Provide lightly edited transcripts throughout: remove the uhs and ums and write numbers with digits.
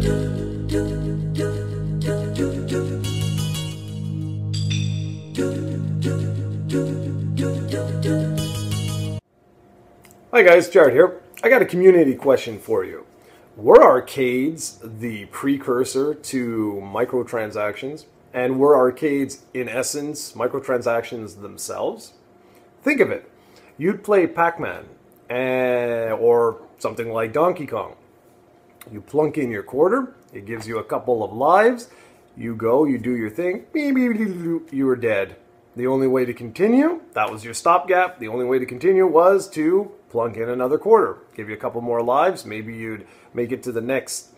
Hi guys, Jarrod here. I got a community question for you. Were arcades the precursor to microtransactions? And were arcades, in essence, microtransactions themselves? Think of it. You'd play Pac-Man or something like Donkey Kong. You plunk in your quarter, it gives you a couple of lives, you go, you do your thing, you were dead. The only way to continue, that was your stopgap, the only way to continue was to plunk in another quarter, give you a couple more lives, maybe you'd make it to the next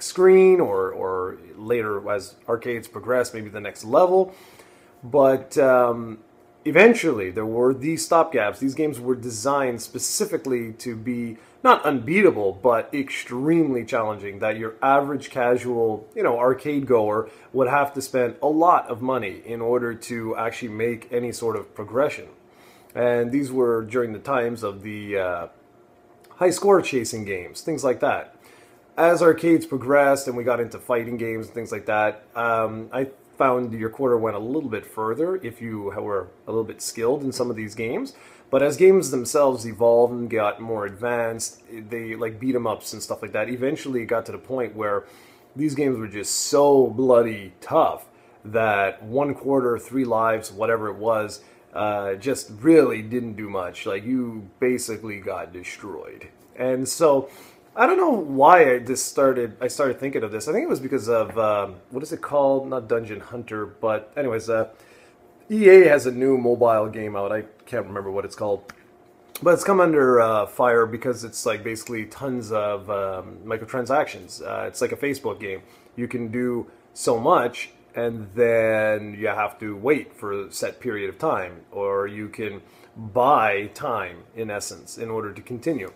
screen or later as arcades progress, maybe the next level. But eventually there were these stopgaps. These games were designed specifically to be not unbeatable, but extremely challenging, that your average casual, arcade goer would have to spend a lot of money in order to actually make any sort of progression. And these were during the times of the high score chasing games, things like that. As arcades progressed and we got into fighting games and things like that, I found your quarter went a little bit further if you were a little bit skilled in some of these games. But as games themselves evolved and got more advanced, they like beat 'em ups and stuff like that. Eventually it got to the point where these games were just so bloody tough that 1 quarter, 3 lives, whatever it was, just really didn't do much. Like, you basically got destroyed. And so I don't know why I started thinking of this. I think it was because of what is it called? Not Dungeon Hunter, but anyways, EA has a new mobile game out. I can't remember what it's called, but it's come under fire because it's like basically tons of microtransactions. It's like a Facebook game. You can do so much, and then you have to wait for a set period of time, or you can buy time, in essence, in order to continue.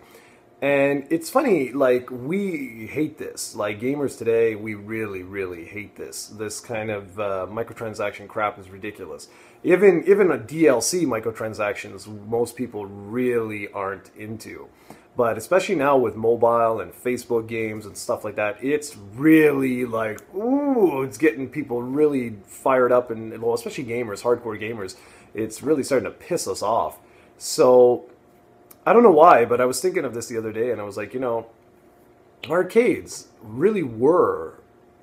And it's funny, like, we hate this. Like, gamers today, we really, really hate this. This kind of microtransaction crap is ridiculous. Even a DLC microtransactions, most people really aren't into. But especially now with mobile and Facebook games and stuff like that, it's really like, ooh, it's getting people really fired up. And, well, especially gamers, hardcore gamers, it's really starting to piss us off. So I don't know why, but I was thinking of this the other day, and I was like, arcades really were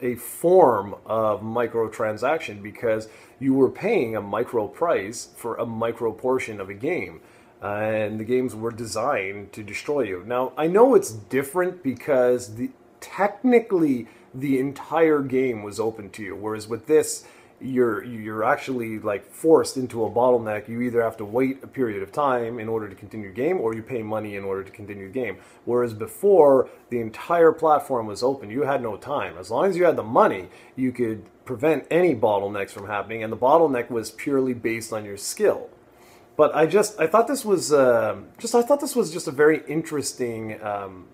a form of microtransaction because you were paying a micro price for a micro portion of a game. And the games were designed to destroy you. Now, I know it's different because technically the entire game was open to you, whereas with this, you're actually like forced into a bottleneck. You either have to wait a period of time in order to continue the game, or you pay money in order to continue the game. Whereas before, the entire platform was open. You had no time. As long as you had the money, you could prevent any bottlenecks from happening, and the bottleneck was purely based on your skill. But I thought this was just a very interesting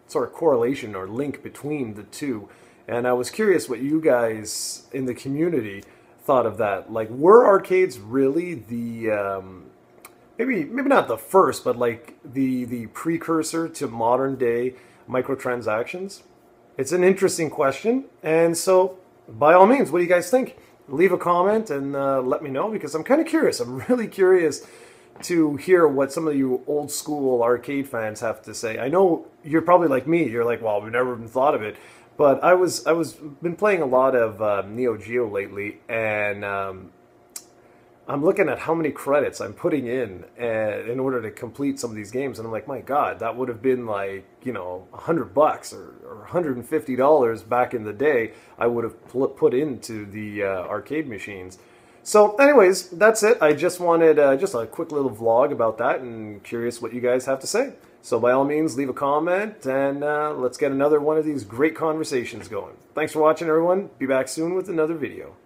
sort of correlation or link between the two, and I was curious what you guys in the community thought of that. Like, were arcades really the maybe not the first, but like the precursor to modern day microtransactions? It's an interesting question, and so by all means, what do you guys think? Leave a comment and let me know, because I'm kind of curious. I'm really curious to hear what some of you old school arcade fans have to say. I know you're probably like me. You're like, well, we've never even thought of it. But I was been playing a lot of Neo Geo lately, and I'm looking at how many credits I'm putting in order to complete some of these games, and I'm like, my God, that would have been like, $100 or $150 back in the day. I would have put into the arcade machines. So anyways, that's it. I just wanted just a quick little vlog about that, and curious what you guys have to say. So by all means, leave a comment, and let's get another one of these great conversations going. Thanks for watching, everyone. Be back soon with another video.